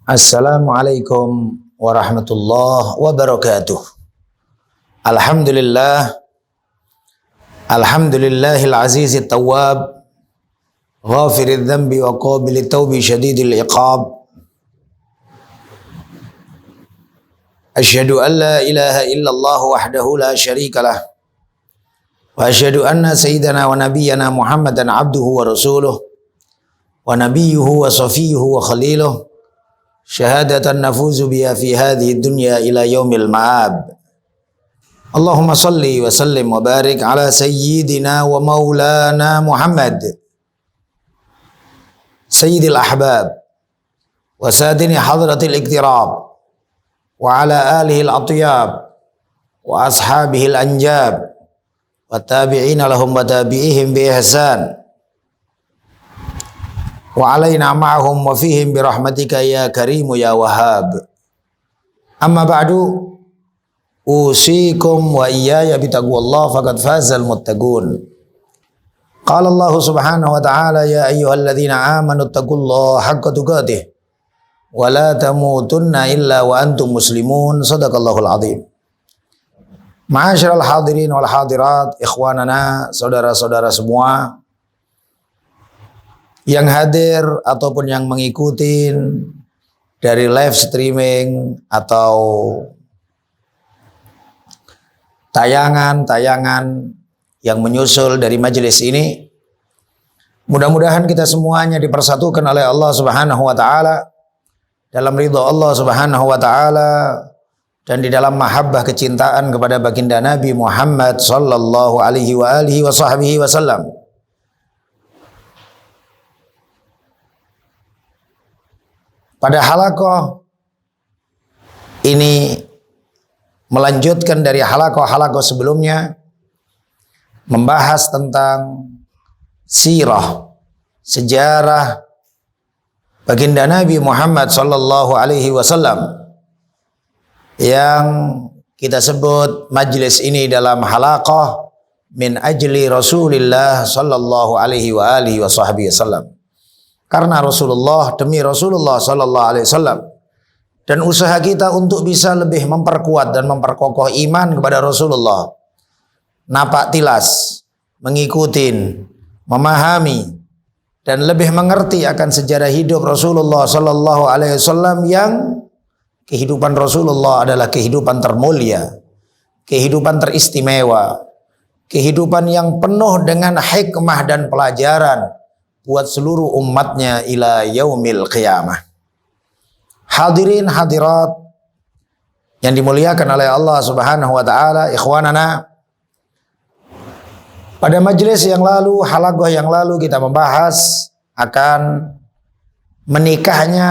Assalamualaikum warahmatullahi wabarakatuh. Alhamdulillahil azizit tawwab, ghafiriz dzambi wa qabilit taubi syadidil iqab. Asyhadu an la ilaha illallah wahdahu la syarikalah. Wa asyhadu anna sayyidana wa nabiyyana Muhammadan abduhu wa rasuluh wa nabiyyuhu wa safiyuhu wa khaliluh. Syahadatan nafuzu biha fi hadhihi dunya ila yaumil ma'ab. Allahumma salli wa sallim wa barik ala sayyidina wa maulana Muhammad sayyidil ahbab wa sadini hadratil iktirab wa ala alihi al-atyab wa ashabihi al-anjab wa tabi'ina lahum wa tabi'ihim bi ihsan wa alaina ma'ahum wa fihim bi rahmatika ya karimu ya wahhab. Amma ba'du, usikum wa iyaya bi taqwallah faqad fazal muttaqun. Qala Allah subhanahu wa ta'ala ya ayyuhalladzina amanu taqullaha haqqa tuqatih wa la tamutunna illa wa antum muslimun. Shadaqallahul azim. Ma'asyiral hadirin wal hadirat, ikhwanana, saudara-saudara semua yang hadir ataupun yang mengikuti dari live streaming atau tayangan-tayangan yang menyusul dari majelis ini. Mudah-mudahan kita semuanya dipersatukan oleh Allah Subhanahu wa taala dalam ridha Allah Subhanahu wa taala dan di dalam mahabbah kecintaan kepada baginda Nabi Muhammad sallallahu alaihi wa alihi wa sahbihi wasallam. Pada halaqah ini melanjutkan dari halaqah-halaqah sebelumnya, membahas tentang sirah, sejarah baginda Nabi Muhammad sallallahu alaihi wasallam, yang kita sebut majlis ini dalam halaqah min ajli Rasulillah sallallahu alaihi wa alihi wasallam. Karena Rasulullah, demi Rasulullah sallallahu alaihi wasallam, dan usaha kita untuk bisa lebih memperkuat dan memperkokoh iman kepada Rasulullah, napak tilas mengikuti, memahami dan lebih mengerti akan sejarah hidup Rasulullah sallallahu alaihi wasallam, yang kehidupan Rasulullah adalah kehidupan termulia, kehidupan teristimewa, kehidupan yang penuh dengan hikmah dan pelajaran buat seluruh umatnya ila yaumil qiyamah. Hadirin hadirat yang dimuliakan oleh Allah Subhanahu wa taala, ikhwanana, pada majelis yang lalu, halaqah yang lalu, kita membahas akan menikahnya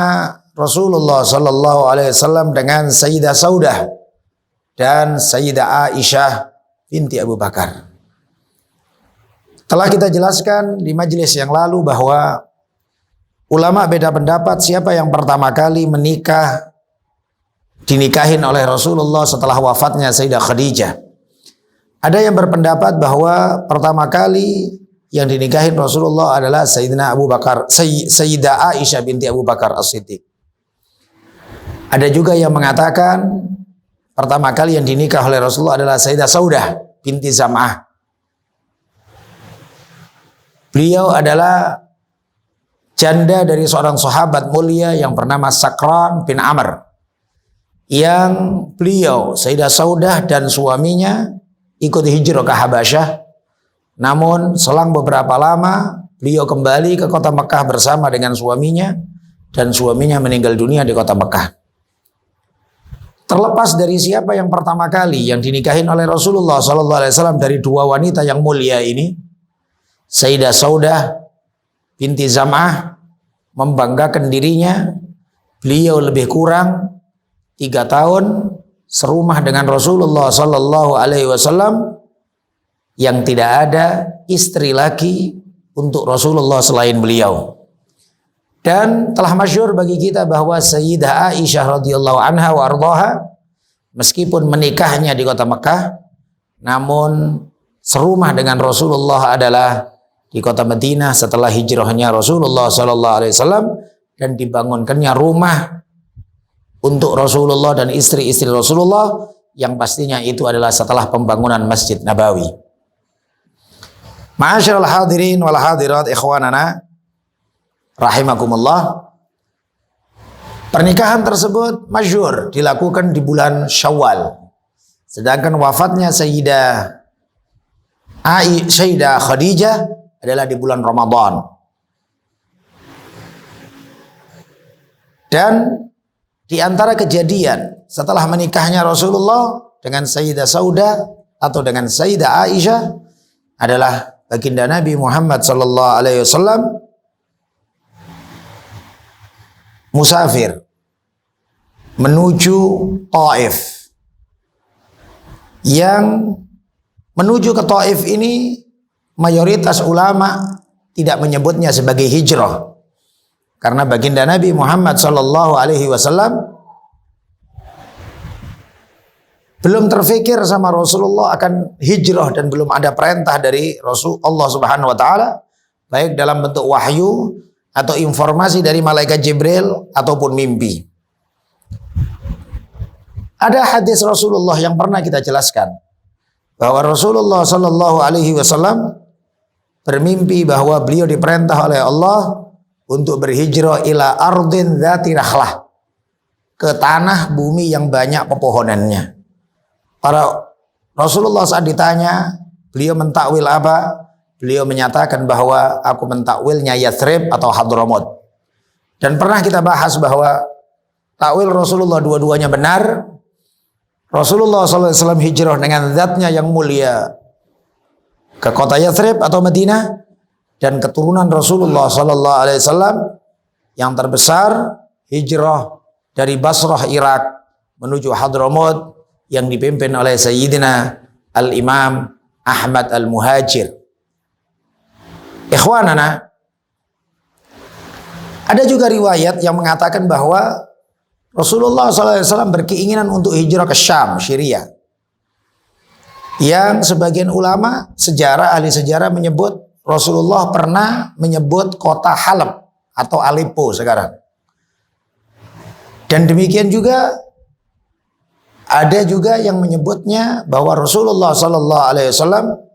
Rasulullah sallallahu alaihi wasallam dengan Sayyidah Saudah dan Sayyidah Aisyah binti Abu Bakar. Telah kita jelaskan di majelis yang lalu bahwa ulama beda pendapat siapa yang pertama kali dinikahin oleh Rasulullah setelah wafatnya Sayyidah Khadijah. Ada yang berpendapat bahwa pertama kali yang dinikahin Rasulullah adalah Sayyidina Abu Bakar, Sayyidah Aisyah binti Abu Bakar As-Siddiq. Ada juga yang mengatakan pertama kali yang dinikah oleh Rasulullah adalah Sayyidah Saudah binti Zam'ah. Beliau adalah janda dari seorang sahabat mulia yang bernama Sakran bin Amr, yang beliau, Sayyidah Saudah dan suaminya ikut hijrah ke Habasyah. Namun selang beberapa lama beliau kembali ke kota Mekah bersama dengan suaminya, dan suaminya meninggal dunia di kota Mekah. Terlepas dari siapa yang pertama kali yang dinikahin oleh Rasulullah SAW dari dua wanita yang mulia ini, Sayyidah Saudah binti Zam'ah membanggakan dirinya. Beliau lebih kurang 3 tahun serumah dengan Rasulullah sallallahu alaihi wasallam, yang tidak ada istri lagi untuk Rasulullah selain beliau. Dan telah masyhur bagi kita bahwa Sayyidah Aisyah radhiyallahu anha wa ardhaha, meskipun menikahnya di kota Mekah, namun serumah dengan Rasulullah adalah di kota Madinah setelah hijrahnya Rasulullah sallallahu alaihi wasallam, dan dibangunkannya rumah untuk Rasulullah dan istri-istri Rasulullah, yang pastinya itu adalah setelah pembangunan Masjid Nabawi. Ma'asyiral hadirin wal hadirat ikhwanana rahimakumullah. Pernikahan tersebut masyhur dilakukan di bulan Syawal. Sedangkan wafatnya Sayyidah Khadijah adalah di bulan Ramadan. Dan di antara kejadian setelah menikahnya Rasulullah dengan Sayyidah Saudah atau dengan Sayyidah Aisyah adalah baginda Nabi Muhammad sallallahu alaihi wasallam musafir menuju Taif. Yang menuju ke Taif ini mayoritas ulama tidak menyebutnya sebagai hijrah, karena baginda Nabi Muhammad sallallahu alaihi wasallam belum terfikir sama Rasulullah akan hijrah dan belum ada perintah dari Rasulullah Subhanahu wa taala baik dalam bentuk wahyu atau informasi dari malaikat Jibril ataupun mimpi. Ada hadis Rasulullah yang pernah kita jelaskan bahwa Rasulullah sallallahu alaihi wasallam bermimpi bahwa beliau diperintah oleh Allah untuk berhijrah ila ardin dzati rakhlah, ke tanah bumi yang banyak pepohonannya. Para Rasulullah saat ditanya, beliau mentakwil apa? Beliau menyatakan bahwa aku mentakwilnya Yathrib atau Hadramut. Dan pernah kita bahas bahwa takwil Rasulullah dua-duanya benar. Rasulullah SAW hijrah dengan zatnya yang mulia ke kota Yathrib atau Madinah, dan keturunan Rasulullah SAW yang terbesar hijrah dari Basrah Irak menuju Hadramut yang dipimpin oleh Sayyidina Al-Imam Ahmad Al-Muhajir. Ikhwanana, ada juga riwayat yang mengatakan bahwa Rasulullah SAW berkeinginan untuk hijrah ke Syam, Syria. Yang sebagian ulama sejarah, ahli sejarah menyebut Rasulullah pernah menyebut kota Halab atau Aleppo sekarang. Dan demikian juga ada juga yang menyebutnya bahwa Rasulullah SAW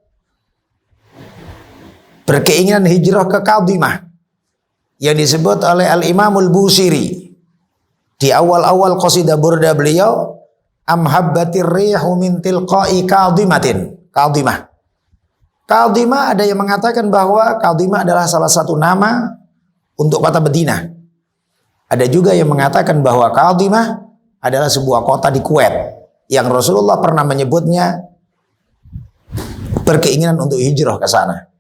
berkeinginan hijrah ke Qadimah yang disebut oleh Al-Imamul Busiri di awal-awal qasidah burda beliau, amhabbatir rihu min tilqa'i Qadimatin. Qadimah. Qadimah ada yang mengatakan bahwa Qadimah adalah salah satu nama untuk kota Madinah. Ada juga yang mengatakan bahwa Qadimah adalah sebuah kota di Kuwait yang Rasulullah pernah menyebutnya berkeinginan untuk hijrah ke sana.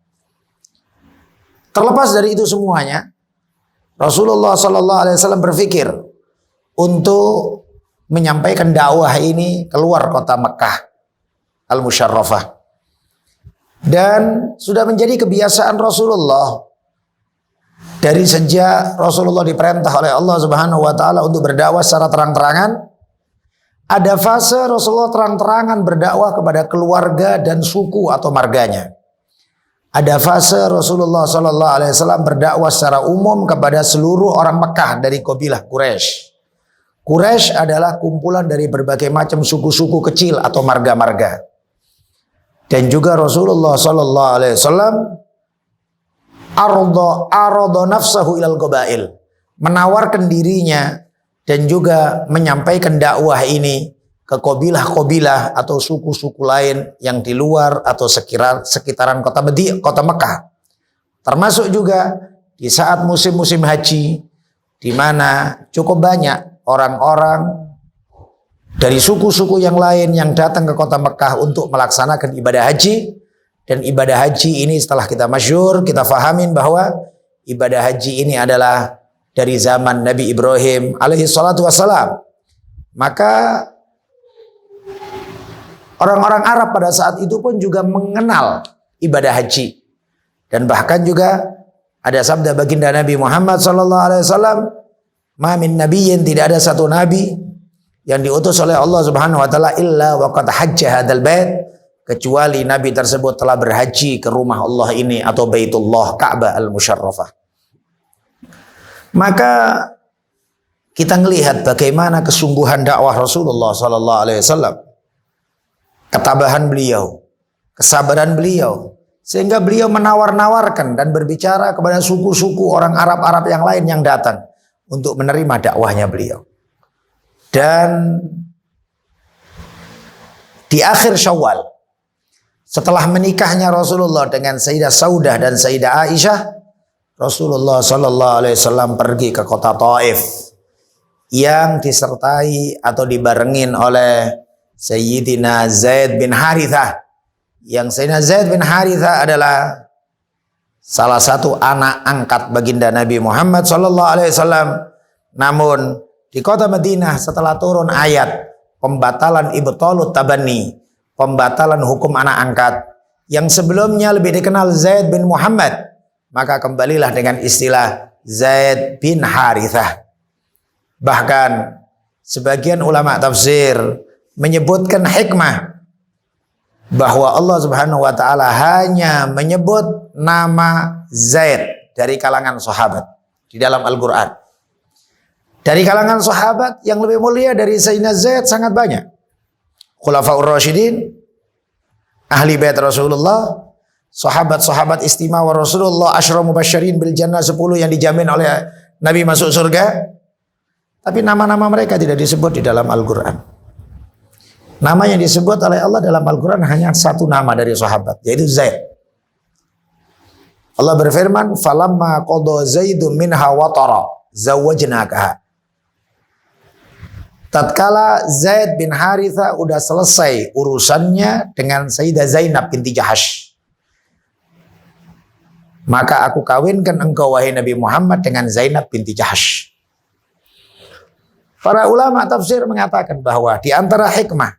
Terlepas dari itu semuanya, Rasulullah SAW berpikir untuk menyampaikan dakwah ini keluar kota Mekah Al-Musyarrafah. Dan sudah menjadi kebiasaan Rasulullah dari sejak Rasulullah diperintah oleh Allah Subhanahu wa taala untuk berdakwah secara terang-terangan. Ada fase Rasulullah terang-terangan berdakwah kepada keluarga dan suku atau marganya. Ada fase Rasulullah sallallahu alaihi wasallam berdakwah secara umum kepada seluruh orang Mekah dari kabilah Quraisy. Quraisy adalah kumpulan dari berbagai macam suku-suku kecil atau marga-marga. Dan juga Rasulullah sallallahu alaihi wasallam arada nafsahu ilal qabail, menawarkan dirinya dan juga menyampaikan dakwah ini ke kabilah-kabilah atau suku-suku lain yang di luar atau sekitaran kota Mekah. Termasuk juga di saat musim-musim haji, di mana cukup banyak orang-orang dari suku-suku yang lain yang datang ke kota Mekah untuk melaksanakan ibadah haji. Dan ibadah haji ini setelah kita masyhur, kita fahamin bahwa ibadah haji ini adalah dari zaman Nabi Ibrahim alaihi salatu wassalam. Maka orang-orang Arab pada saat itu pun juga mengenal ibadah haji. Dan bahkan juga ada sabda baginda Nabi Muhammad SAW, ma min nabiyyin, tidak ada satu nabi yang diutus oleh Allah Subhanahu wa taala illa waqad hajja hadzal bait, kecuali Nabi tersebut telah berhaji ke rumah Allah ini atau Baitullah Ka'bah Al-Musyarrafah. Maka kita melihat bagaimana kesungguhan dakwah Rasulullah sallallahu alaihi wasallam, ketabahan beliau, kesabaran beliau, sehingga beliau menawar-nawarkan dan berbicara kepada suku-suku orang Arab-Arab yang lain yang datang untuk menerima dakwahnya beliau. Dan di akhir Syawal, setelah menikahnya Rasulullah dengan Sayyidah Saudah dan Sayyidah Aisyah, Rasulullah sallallahu alaihi wasallam pergi ke kota Taif yang disertai atau dibarengin oleh Sayyidina Zaid bin Harithah. Yang Sayyidina Zaid bin Harithah adalah salah satu anak angkat baginda Nabi Muhammad sallallahu alaihi wasallam. Namun di kota Madinah setelah turun ayat pembatalan ibtalut tabanni, pembatalan hukum anak angkat, yang sebelumnya lebih dikenal Zaid bin Muhammad, maka kembalilah dengan istilah Zaid bin Harithah. Bahkan sebagian ulama tafsir menyebutkan hikmah bahwa Allah Subhanahu wa taala hanya menyebut nama Zaid dari kalangan sahabat di dalam Al-Qur'an. Dari kalangan sahabat yang lebih mulia dari Sayyidina Zaid sangat banyak. Khulafaur Rasyidin, ahli bait Rasulullah, sahabat-sahabat istimewa Rasulullah, asyra mubasysyirin bil jannah 10 yang dijamin oleh Nabi masuk surga. Tapi nama-nama mereka tidak disebut di dalam Al-Qur'an. Nama yang disebut oleh Allah dalam Al-Qur'an hanya satu nama dari sahabat, yaitu Zaid. Allah berfirman, "Falamma qada Zaidun minha watara, zawwajnakaha." Tatkala Zaid bin Harithah udah selesai urusannya dengan Sayyidah Zainab binti Jahash, maka aku kawinkan engkau wahai Nabi Muhammad dengan Zainab binti Jahash. Para ulama tafsir mengatakan bahwa di antara hikmah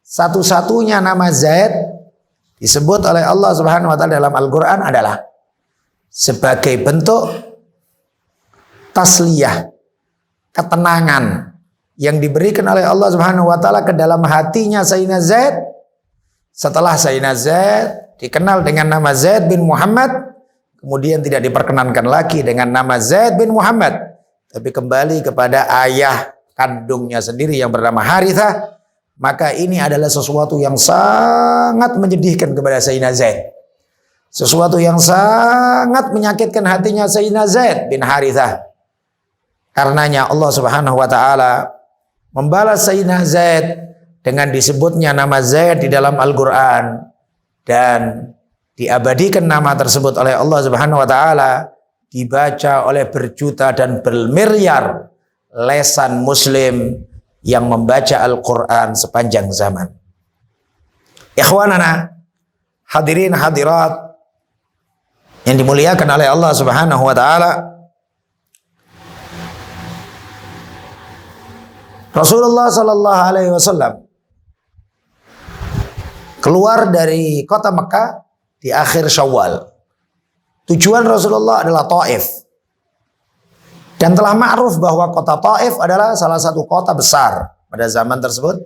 satu-satunya nama Zaid disebut oleh Allah Subhanahu wa taala dalam Al-Qur'an adalah sebagai bentuk tasliyah, ketenangan yang diberikan oleh Allah Subhanahu wa taala ke dalam hatinya Sayyidina Zaid. Setelah Sayyidina Zaid dikenal dengan nama Zaid bin Muhammad, kemudian tidak diperkenankan lagi dengan nama Zaid bin Muhammad, tapi kembali kepada ayah kandungnya sendiri yang bernama Harithah. Maka ini adalah sesuatu yang sangat menyedihkan kepada Sayyidina Zaid, sesuatu yang sangat menyakitkan hatinya Sayyidina Zaid bin Harithah. Karenanya Allah Subhanahu wa taala membalas Sayyidina Zaid dengan disebutnya nama Zaid di dalam Al-Qur'an, dan diabadikan nama tersebut oleh Allah Subhanahu wa taala, dibaca oleh berjuta dan bermiliar lesan muslim yang membaca Al-Qur'an sepanjang zaman. Ikhwanana, hadirin hadirat yang dimuliakan oleh Allah Subhanahu wa taala, Rasulullah sallallahu alaihi wasallam keluar dari kota Mekah di akhir Syawal. Tujuan Rasulullah adalah Taif. Dan telah ma'ruf bahwa kota Taif adalah salah satu kota besar pada zaman tersebut.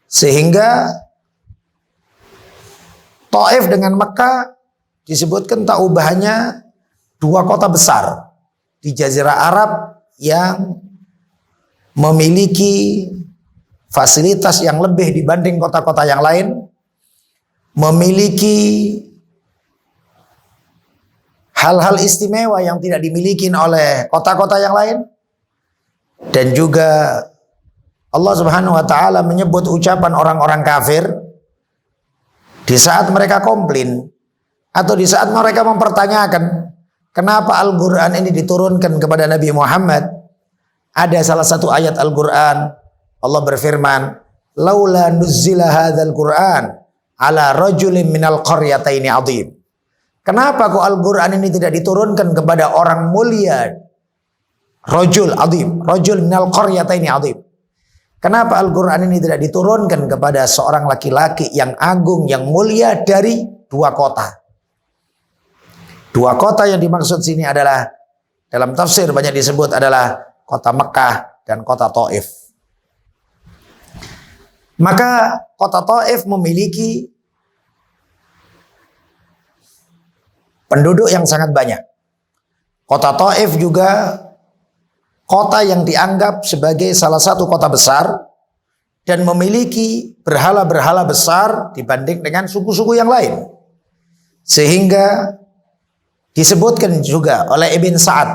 Sehingga Taif dengan Mekah disebutkan tak ubahnya dua kota besar di Jazirah Arab yang memiliki fasilitas yang lebih dibanding kota-kota yang lain, memiliki hal-hal istimewa yang tidak dimiliki oleh kota-kota yang lain. Dan juga Allah Subhanahu wa taala menyebut ucapan orang-orang kafir di saat mereka komplain atau di saat mereka mempertanyakan kenapa Al-Qur'an ini diturunkan kepada Nabi Muhammad. Ada salah satu ayat Al-Qur'an, Allah berfirman, "Laula nuzzila hadzal Qur'an ala rajulin minal qaryataini 'adzim." Kenapa kok Al-Qur'an ini tidak diturunkan kepada orang mulia? Rajul 'adzim, rajul minal qaryataini 'adzim. Kenapa Al-Qur'an ini tidak diturunkan kepada seorang laki-laki yang agung, yang mulia dari dua kota? Dua kota yang dimaksud sini adalah, dalam tafsir banyak disebut adalah kota Mekah dan kota Taif. Maka kota Taif memiliki penduduk yang sangat banyak. Kota Taif juga kota yang dianggap sebagai salah satu kota besar dan memiliki berhala-berhala besar dibanding dengan suku-suku yang lain. Sehingga disebutkan juga oleh Ibn Sa'ad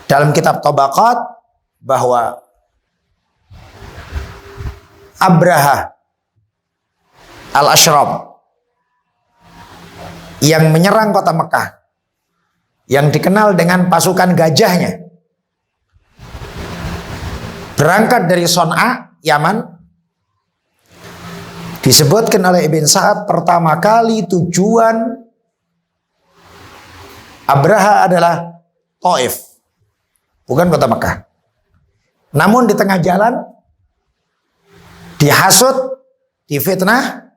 dalam kitab Tabaqat bahwa Abraha al-Ashraf yang menyerang kota Mekah, yang dikenal dengan pasukan gajahnya, berangkat dari Son'a, Yaman. Disebutkan oleh Ibn Sa'ad pertama kali tujuan Abraha adalah Taif, bukan kota Mekah. Namun di tengah jalan dihasut, difitnah,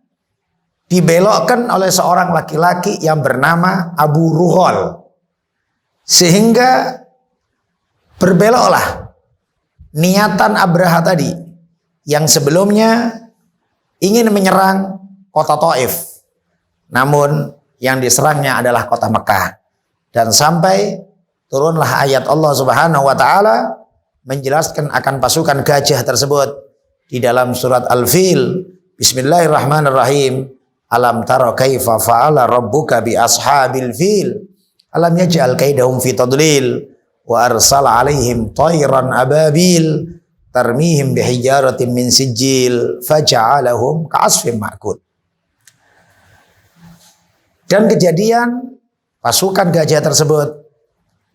dibelokkan oleh seorang laki-laki yang bernama Abu Ruhol, sehingga berbeloklah niatan Abraha tadi yang sebelumnya ingin menyerang kota Taif, namun yang diserangnya adalah kota Mekah. Dan sampai turunlah ayat Allah Subhanahu wa taala menjelaskan akan pasukan gajah tersebut di dalam surat Al-Fil. Bismillahirrahmanirrahim. Alam tara kaifa fa'ala rabbuka bi ashabil fil alam yaj'al kaidahum fi tadlil wa arsala alaihim tayran ababil tarmihim bihijaratin min sijil faja'alahum ka'asfin ma'kul. Dan kejadian pasukan gajah tersebut,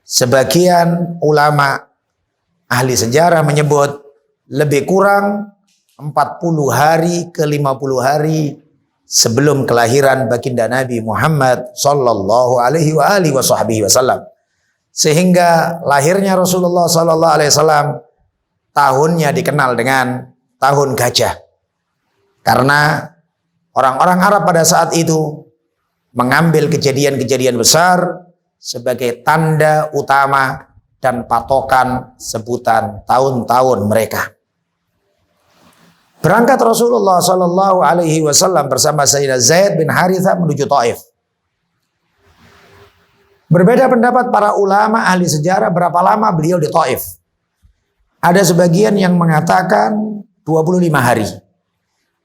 sebagian ulama ahli sejarah menyebut lebih kurang 40 hari ke 50 hari sebelum kelahiran baginda Nabi Muhammad sallallahu alaihi wasallam. Sehingga lahirnya Rasulullah sallallahu alaihi wasallam tahunnya dikenal dengan tahun gajah. Karena orang-orang Arab pada saat itu mengambil kejadian-kejadian besar sebagai tanda utama dan patokan sebutan tahun-tahun mereka. Berangkat Rasulullah Sallallahu Alaihi Wasallam bersama Sayyidina Zaid bin Harithah menuju Taif. Berbeda pendapat para ulama ahli sejarah berapa lama beliau di Taif. Ada sebagian yang mengatakan 25 hari.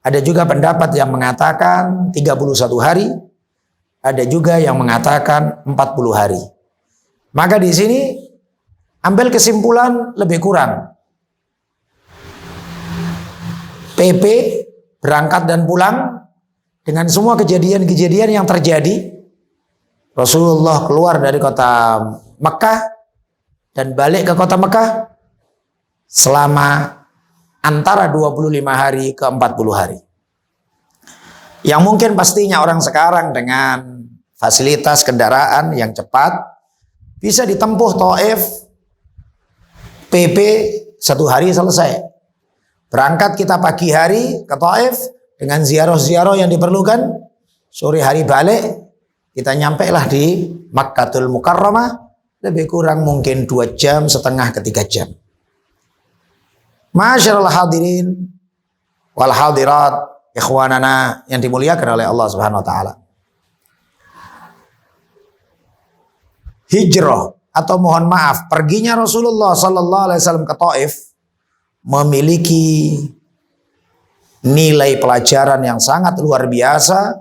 Ada juga pendapat yang mengatakan 31 hari. Ada juga yang mengatakan 40 hari. Maka di sini ambil kesimpulan lebih kurang. PP berangkat dan pulang dengan semua kejadian-kejadian yang terjadi. Rasulullah keluar dari kota Mekah dan balik ke kota Mekah selama antara 25 hari ke 40 hari. Yang mungkin pastinya orang sekarang dengan fasilitas kendaraan yang cepat bisa ditempuh Taif PP 1 hari selesai. Berangkat kita pagi hari ke Taif dengan ziarah-ziarah yang diperlukan. Sore hari balik kita nyampe lah di Makkatul Mukarramah lebih kurang mungkin 2 jam setengah ke 3 jam. Masyaallah hadirin wal hadirat ikhwanana yang dimuliakan oleh Allah Subhanahu wa taala. Hijrah atau mohon maaf perginya Rasulullah sallallahu alaihi wasallam ke Taif memiliki nilai pelajaran yang sangat luar biasa,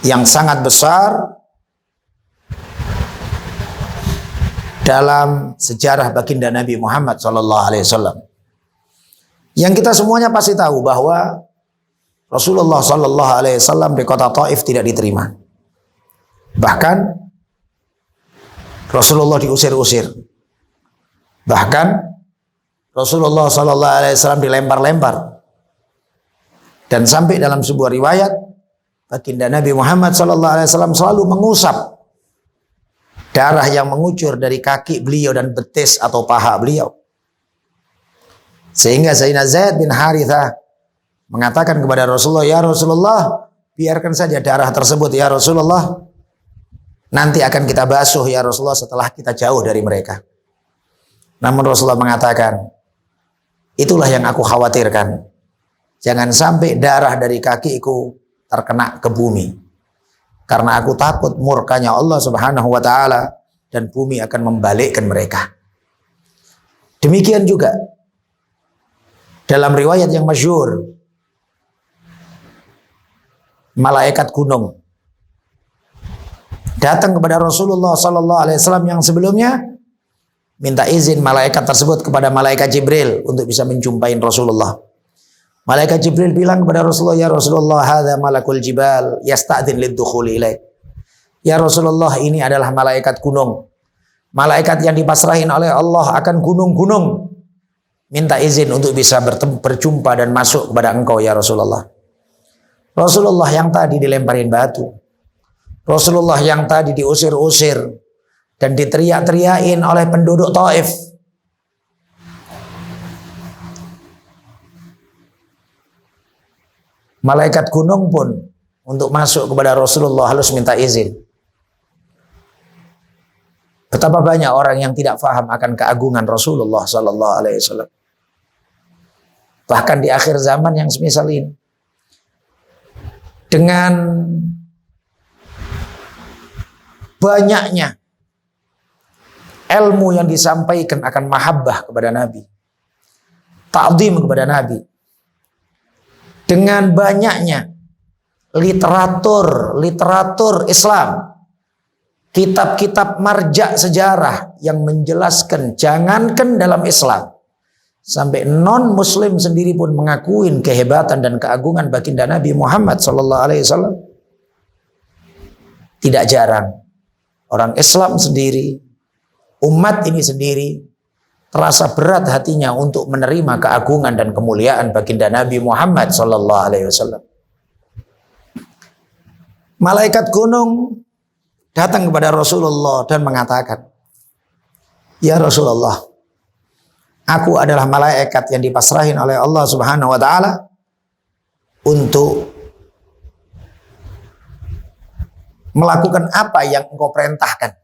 yang sangat besar dalam sejarah baginda Nabi Muhammad sallallahu alaihi wasallam. Yang kita semuanya pasti tahu bahwa Rasulullah sallallahu alaihi wasallam di kota Taif tidak diterima. Bahkan Rasulullah diusir-usir. Bahkan Rasulullah sallallahu alaihi wasallam dilempar-lempar. Dan sampai dalam sebuah riwayat baginda Nabi Muhammad sallallahu alaihi wasallam selalu mengusap darah yang mengucur dari kaki beliau dan betis atau paha beliau. Sehingga Sayyidina Zaid bin Harithah mengatakan kepada Rasulullah, "Ya Rasulullah, biarkan saja darah tersebut ya Rasulullah. Nanti akan kita basuh ya Rasulullah setelah kita jauh dari mereka." Namun Rasulullah mengatakan, "Itulah yang aku khawatirkan. Jangan sampai darah dari kakiku terkena ke bumi. Karena aku takut murkanya Allah Subhanahu wa taala dan bumi akan membalikkan mereka. Demikian juga dalam riwayat yang masyhur, malaikat gunung datang kepada Rasulullah SAW yang sebelumnya, minta izin malaikat tersebut kepada malaikat Jibril untuk bisa menjumpai Rasulullah. Malaikat Jibril bilang kepada Rasulullah, ya Rasulullah, hadza malakul jibal yasta'dzin liddukhuli ilaik. Ya Rasulullah, ini adalah malaikat gunung. Malaikat yang dipasrahin oleh Allah akan gunung-gunung. Minta izin untuk bisa berjumpa dan masuk kepada engkau ya Rasulullah. Rasulullah yang tadi dilemparin batu. Rasulullah yang tadi diusir-usir dan diteriak-teriakin oleh penduduk Taif. Malaikat gunung pun untuk masuk kepada Rasulullah harus minta izin. Betapa banyak orang yang tidak paham akan keagungan Rasulullah sallallahu alaihi wasallam. Bahkan di akhir zaman yang semisal ini, dengan banyaknya ilmu yang disampaikan akan mahabbah kepada Nabi, ta'zim kepada Nabi, dengan banyaknya literatur Islam, kitab-kitab marja sejarah yang menjelaskan, jangankan dalam Islam, sampai non muslim sendiri pun mengakuin kehebatan dan keagungan baginda Nabi Muhammad SAW. Tidak jarang orang Islam sendiri, umat ini sendiri, terasa berat hatinya untuk menerima keagungan dan kemuliaan baginda Nabi Muhammad SAW. Malaikat gunung datang kepada Rasulullah dan mengatakan, ya Rasulullah, aku adalah malaikat yang dipasrahin oleh Allah Subhanahu wa taala untuk melakukan apa yang engkau perintahkan.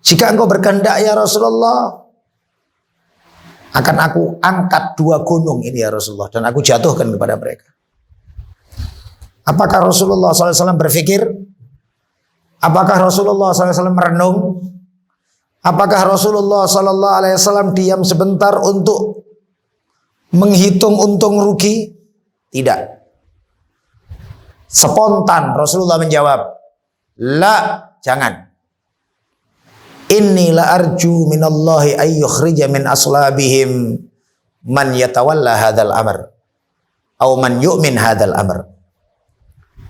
Jika engkau berkehendak ya Rasulullah, akan aku angkat 2 gunung ini ya Rasulullah, dan aku jatuhkan kepada mereka. Apakah Rasulullah SAW berpikir? Apakah Rasulullah SAW merenung? Apakah Rasulullah SAW diam sebentar untuk menghitung untung rugi? Tidak. Spontan Rasulullah menjawab, la, jangan. Inni la arju minallahi ayyukhrija min aslabihim man yatawalla hadzal amr atau man yu'min hadzal amr.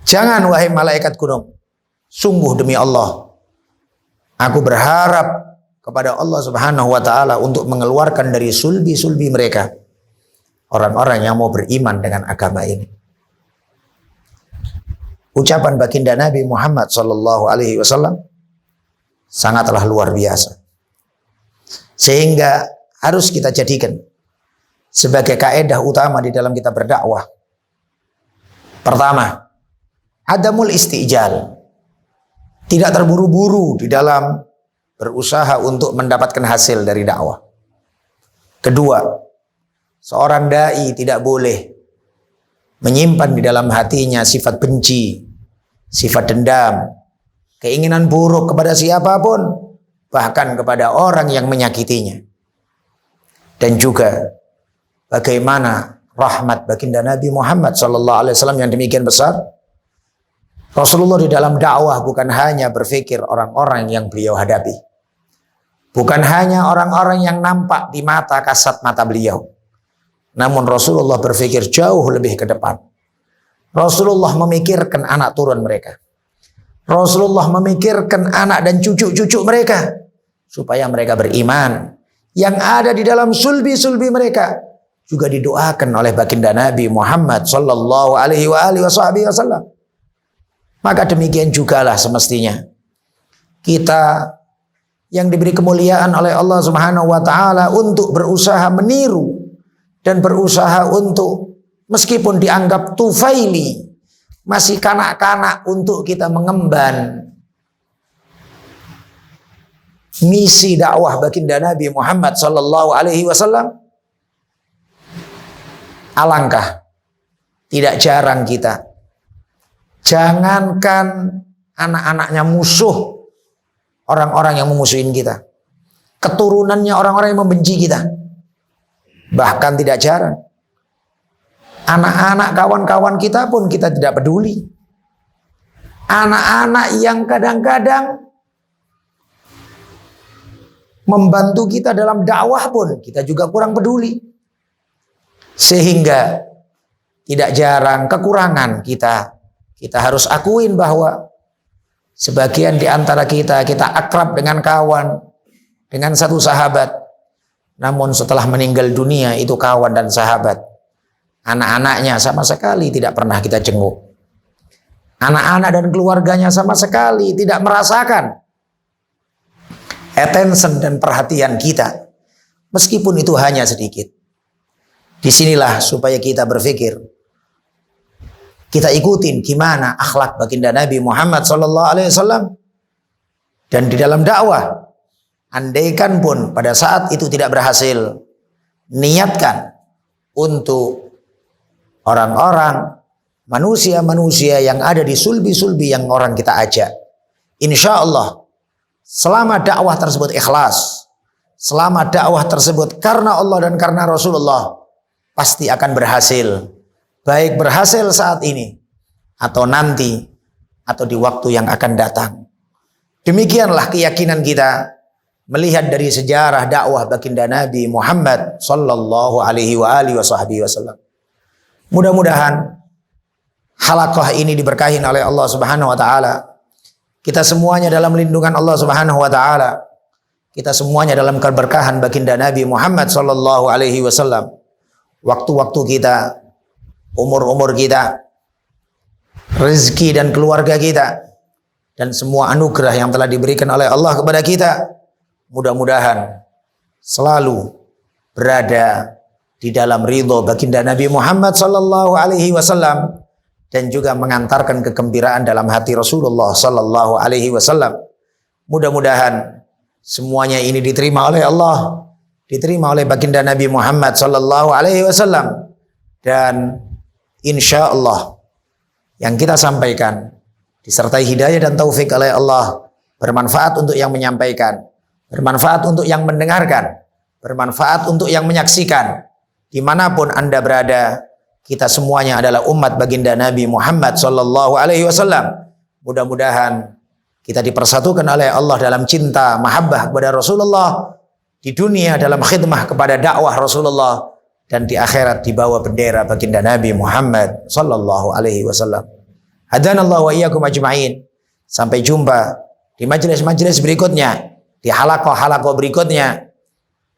Jangan wahai malaikat gunung, sungguh demi Allah, aku berharap kepada Allah Subhanahu wa taala untuk mengeluarkan dari sulbi-sulbi mereka orang-orang yang mau beriman dengan agama ini. Ucapan baginda Nabi Muhammad sallallahu alaihi wasallam sangatlah luar biasa, sehingga harus kita jadikan sebagai kaidah utama di dalam kita berdakwah. Pertama, adamul istijal, tidak terburu-buru di dalam berusaha untuk mendapatkan hasil dari dakwah. Kedua, seorang dai tidak boleh menyimpan di dalam hatinya sifat benci, sifat dendam, keinginan buruk kepada siapapun, bahkan kepada orang yang menyakitinya. Dan juga bagaimana rahmat baginda Nabi Muhammad SAW yang demikian besar. Rasulullah di dalam dakwah bukan hanya berpikir orang-orang yang beliau hadapi, bukan hanya orang-orang yang nampak di mata kasat mata beliau, namun Rasulullah berpikir jauh lebih ke depan. Rasulullah memikirkan anak turun mereka. Rasulullah memikirkan anak dan cucu-cucu mereka supaya mereka beriman. Yang ada di dalam sulbi-sulbi mereka juga didoakan oleh baginda Nabi Muhammad sallallahu alaihi wasallam. Maka demikian jugalah semestinya kita yang diberi kemuliaan oleh Allah Subhanahu wa taala untuk berusaha meniru dan berusaha untuk, meskipun dianggap tufaili, masih kanak-kanak, untuk kita mengemban misi dakwah baginda Nabi Muhammad sallallahu alaihi wasallam. Alangkah tidak jarang kita, jangankan anak-anaknya musuh, orang-orang yang memusuhin kita. Keturunannya orang-orang yang membenci kita. Bahkan tidak jarang anak-anak kawan-kawan kita pun kita tidak peduli. Anak-anak yang kadang-kadang membantu kita dalam dakwah pun kita juga kurang peduli. Sehingga tidak jarang kekurangan kita harus akuin bahwa sebagian di antara kita akrab dengan kawan, dengan satu sahabat, namun setelah meninggal dunia itu kawan dan sahabat, anak-anaknya sama sekali tidak pernah kita jenguk. Anak-anak dan keluarganya sama sekali tidak merasakan attention dan perhatian kita, meskipun itu hanya sedikit. Disinilah supaya kita berpikir, kita ikutin gimana akhlak baginda Nabi Muhammad SAW. Dan di dalam dakwah, andaikan pun pada saat itu tidak berhasil, niatkan untuk orang-orang, manusia-manusia yang ada di sulbi-sulbi yang orang kita ajak. Insya Allah, selama dakwah tersebut ikhlas, selama dakwah tersebut karena Allah dan karena Rasulullah, pasti akan berhasil. Baik berhasil saat ini, atau nanti, atau di waktu yang akan datang. Demikianlah keyakinan kita melihat dari sejarah dakwah baginda Nabi Muhammad sallallahu alaihi wasallam. Mudah-mudahan halaqah ini diberkahi oleh Allah Subhanahu wa taala. Kita semuanya dalam lindungan Allah Subhanahu wa taala. Kita semuanya dalam keberkahan baginda Nabi Muhammad sallallahu alaihi wasallam. Waktu-waktu kita, umur-umur kita, rezeki dan keluarga kita, dan semua anugerah yang telah diberikan oleh Allah kepada kita, mudah-mudahan selalu berada di dalam ridho baginda Nabi Muhammad sallallahu alaihi wasallam, dan juga mengantarkan kegembiraan dalam hati Rasulullah sallallahu alaihi wasallam. Mudah-mudahan semuanya ini diterima oleh Allah, diterima oleh baginda Nabi Muhammad sallallahu alaihi wasallam, dan insya Allah yang kita sampaikan disertai hidayah dan taufik oleh Allah, bermanfaat untuk yang menyampaikan, bermanfaat untuk yang mendengarkan, bermanfaat untuk yang menyaksikan. Dimanapun Anda berada, kita semuanya adalah umat baginda Nabi Muhammad sallallahu alaihi wasallam. Mudah-mudahan kita dipersatukan oleh Allah dalam cinta, mahabbah kepada Rasulullah, di dunia dalam khidmah kepada dakwah Rasulullah, dan di akhirat di bawah bendera baginda Nabi Muhammad sallallahu alaihi wasallam. Hadanallahu wa iyyakum ajma'in. Sampai jumpa di majelis-majelis berikutnya, di halaqah-halaqah berikutnya,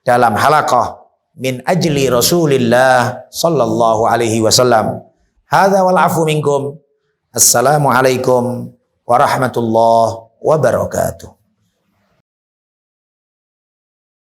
dalam halaqah min ajli Rasulillah sallallahu alaihi wasallam. Hadza wal afu minkum. Assalamualaikum warahmatullahi wabarakatuh.